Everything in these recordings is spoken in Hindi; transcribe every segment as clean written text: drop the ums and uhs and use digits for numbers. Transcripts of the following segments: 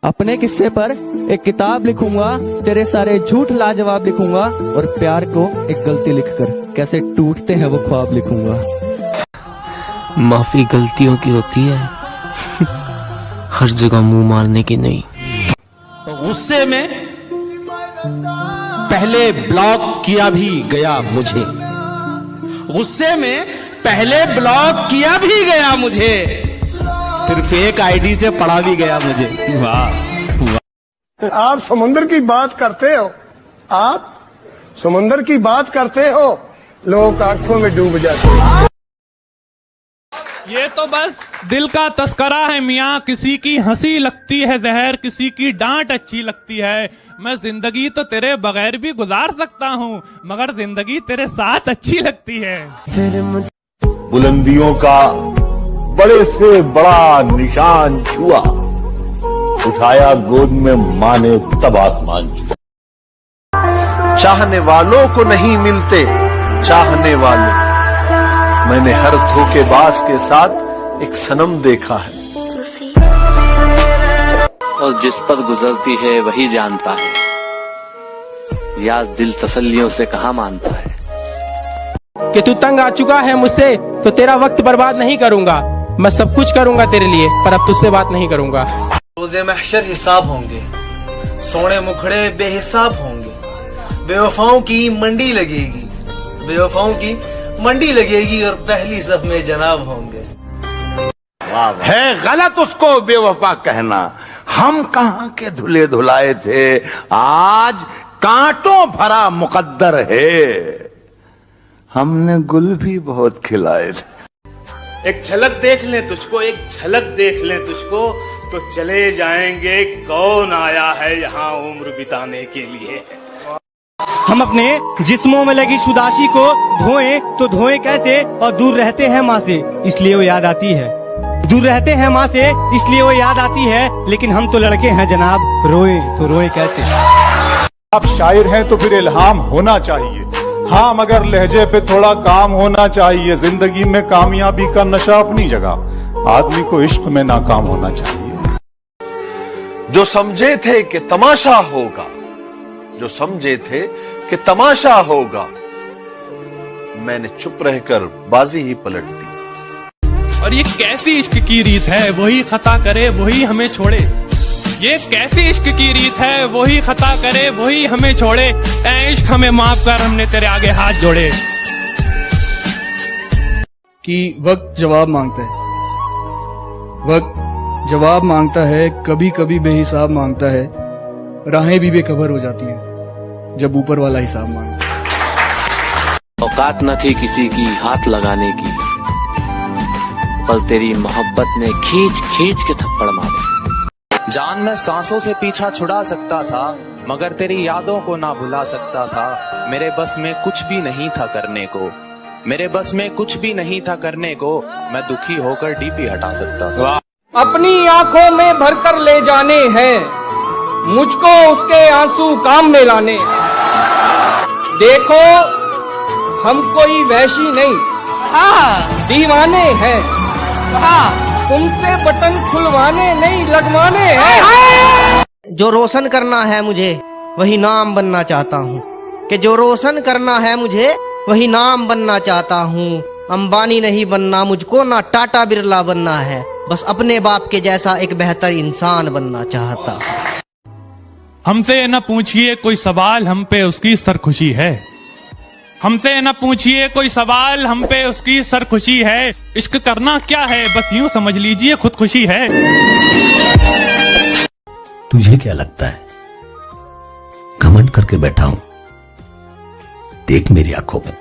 अपने किस्से पर एक किताब लिखूंगा, तेरे सारे झूठ लाजवाब लिखूंगा और प्यार को एक गलती लिखकर कैसे टूटते हैं वो ख्वाब लिखूंगा। माफी गलतियों की होती है, हर जगह मुंह मारने की नहीं। तो गुस्से में पहले ब्लॉक किया भी गया मुझे, गुस्से में पहले ब्लॉक किया भी गया मुझे, फिर फेक आईडी से पढ़ा भी गया मुझे। वाह वाह। आप समुद्र की बात करते हो, आप समुद्र की बात करते हो, लोग आंखों में डूब जाते हैं। ये तो बस दिल का तस्करा है मियाँ, किसी की हंसी लगती है जहर, किसी की डांट अच्छी लगती है। मैं जिंदगी तो तेरे बगैर भी गुजार सकता हूँ, मगर जिंदगी तेरे साथ अच्छी लगती है। बुलंदियों का बड़े से बड़ा निशान छुआ, उठाया गोद में माँ ने तब आसमान छुआ। चाहने वालों को नहीं मिलते चाहने वाले, मैंने हर धोखेबाज के साथ एक सनम देखा है। और जिस पर गुजरती है वही जानता है, यार दिल तसल्लियों से कहाँ मानता है। कि तू तंग आ चुका है मुझसे तो तेरा वक्त बर्बाद नहीं करूंगा, मैं सब कुछ करूंगा तेरे लिए, पर अब तुझसे बात नहीं करूंगा। रोज़े महशर हिसाब होंगे, सोने मुखड़े बेहिसाब होंगे, बेवफाओं की मंडी लगेगी, बेवफाओं की मंडी लगेगी और पहली सफ में जनाब होंगे। है गलत उसको बेवफा कहना, हम कहाँ के धुले धुलाए थे, आज कांटों भरा मुकद्दर है, हमने गुल भी बहुत खिलाए थे। एक झलक देख लें तुझको, एक झलक देख लें तुझको, तो चले जाएंगे कौन आया है यहाँ उम्र बिताने के लिए। हम अपने जिस्मों में लगी शुदाशी को धोएं तो धोएं कैसे, और दूर रहते हैं माँ से इसलिए वो याद आती है, दूर रहते हैं माँ से इसलिए वो याद आती है, लेकिन हम तो लड़के हैं जनाब, रोए तो रोए कैसे। आप शायर हैं तो फिर इल्हाम होना चाहिए, हाँ मगर लहजे पे थोड़ा काम होना चाहिए। जिंदगी में कामयाबी का नशा अपनी जगह, आदमी को इश्क में नाकाम होना चाहिए। जो समझे थे कि तमाशा होगा, जो समझे थे कि तमाशा होगा, मैंने चुप रहकर बाजी ही पलट दी। और ये कैसी इश्क की रीत है, वही खता करे वही हमें छोड़े। ये कैसी इश्क की रीत है, वही खता करे वही हमें छोड़े। ऐ इश्क हमें माफ कर, हमने तेरे आगे हाथ जोड़े। कि वक्त जवाब मांगता है, वक्त जवाब मांगता है, कभी कभी बेहिसाब मांगता है, राहें भी बेखबर हो जाती हैं जब ऊपर वाला हिसाब मांगता है। औकात न थी किसी की हाथ लगाने की, पर तेरी मोहब्बत ने खींच खींच के थप्पड़ मारे। जान मैं सांसों से पीछा छुड़ा सकता था, मगर तेरी यादों को ना भुला सकता था। मेरे बस में कुछ भी नहीं था करने को, मेरे बस में कुछ भी नहीं था करने को, मैं दुखी होकर डीपी हटा सकता था। अपनी आंखों में भरकर ले जाने हैं, मुझको उसके आंसू काम में लाने। देखो हम कोई वैशी नहीं, दीवाने हैं, तुमसे बटन खुलवाने नहीं लगवाने हैं। जो रोशन करना है मुझे वही नाम बनना चाहता हूँ, कि जो रोशन करना है मुझे वही नाम बनना चाहता हूँ। अंबानी नहीं बनना मुझको, ना टाटा बिरला बनना है, बस अपने बाप के जैसा एक बेहतर इंसान बनना चाहता हूँ। हमसे न पूछिए कोई सवाल, हम पे उसकी सरखुशी है। हमसे न पूछिए कोई सवाल, हम पे उसकी सरखुशी है। इश्क करना क्या है, बस यूं समझ लीजिए खुदकुशी है। तुझे क्या लगता है घमंड करके बैठा हूं, देख मेरी आंखों में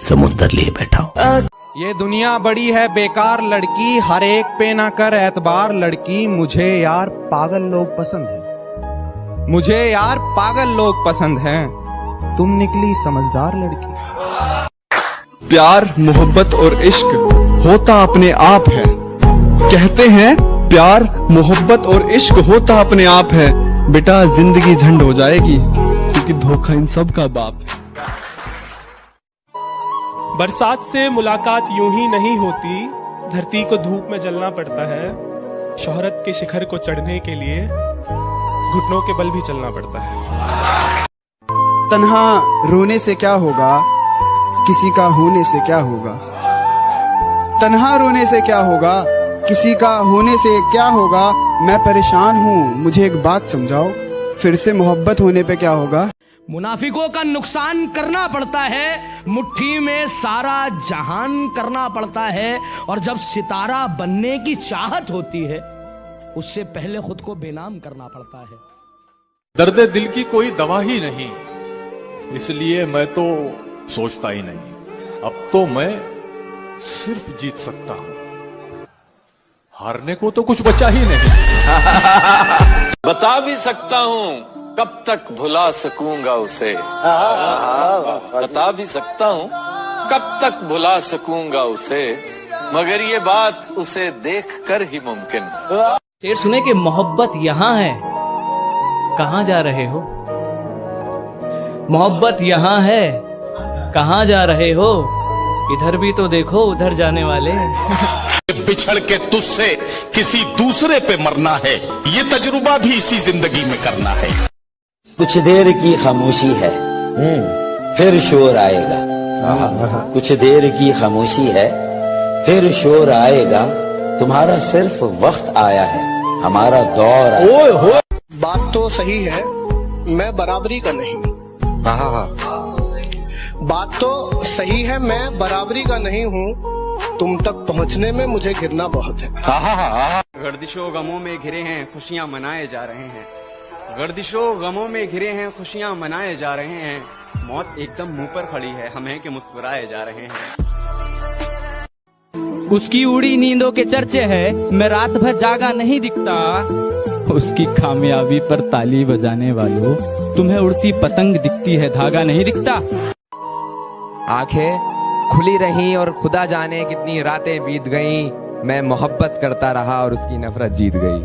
समुंदर लिए बैठा हूं। ये दुनिया बड़ी है बेकार लड़की, हर एक पे ना कर एतबार लड़की। मुझे यार पागल लोग पसंद हैं, मुझे यार पागल लोग पसंद हैं, तुम निकली समझदार लड़की। प्यार मोहब्बत और इश्क होता अपने आप है, कहते हैं प्यार मोहब्बत और इश्क होता अपने आप है। बेटा जिंदगी झंड हो जाएगी क्योंकि धोखा इन सब का बाप है। बरसात से मुलाकात यूं ही नहीं होती, धरती को धूप में जलना पड़ता है। शोहरत के शिखर को चढ़ने के लिए घुटनों के बल भी चलना पड़ता है। तन्हा रोने से क्या होगा, किसी का होने से क्या होगा। तन्हा रोने से क्या होगा, किसी का होने से क्या होगा। मैं परेशान हूँ, मुझे एक बात समझाओ, फिर से मोहब्बत होने पे क्या होगा। मुनाफिकों का नुकसान करना पड़ता है, मुट्ठी में सारा जहान करना पड़ता है, और जब सितारा बनने की चाहत होती है उससे पहले खुद को बेनाम करना पड़ता है। दर्द दिल की कोई दवा ही नहीं, इसलिए मैं तो सोचता ही नहीं। अब तो मैं सिर्फ जीत सकता हूं, हारने को तो कुछ बचा ही नहीं। बता भी सकता हूँ कब तक भुला सकूंगा उसे, बता भी सकता हूँ कब तक भुला सकूंगा उसे, मगर ये बात उसे देख कर ही मुमकिन। शेर सुने कि मोहब्बत यहाँ है, कहाँ जा रहे हो। मोहब्बत यहाँ है, कहाँ जा रहे हो। इधर भी तो देखो, उधर जाने वाले। बिछड़ के तुझसे किसी दूसरे पे मरना है, ये तजुर्बा भी इसी जिंदगी में करना है। कुछ देर की खामोशी है, फिर शोर आएगा। कुछ देर की खामोशी है, फिर शोर आएगा। तुम्हारा सिर्फ वक्त आया है, हमारा दौर आया। बात तो सही है, मैं बराबरी का नहीं। बात तो सही है, मैं बराबरी का नहीं हूँ। तुम तक पहुँचने में मुझे गिरना बहुत है। गर्दिशों गमों में घिरे हैं, खुशियाँ मनाए जा रहे हैं। गर्दिशों गमों में घिरे हैं, खुशियाँ मनाए जा रहे हैं। मौत एकदम मुंह पर खड़ी है, हम हैं कि मुस्कुराए जा रहे हैं। उसकी उड़ी नींदों के चर्चे है, मैं रात भर जागा नहीं दिखता। उसकी कामयाबी पर ताली बजाने वालों, तुम्हें उड़ती पतंग दिखती है, धागा नहीं दिखता। आंखें खुली रहीं और खुदा जाने कितनी रातें बीत गईं, मैं मोहब्बत करता रहा और उसकी नफरत जीत गई।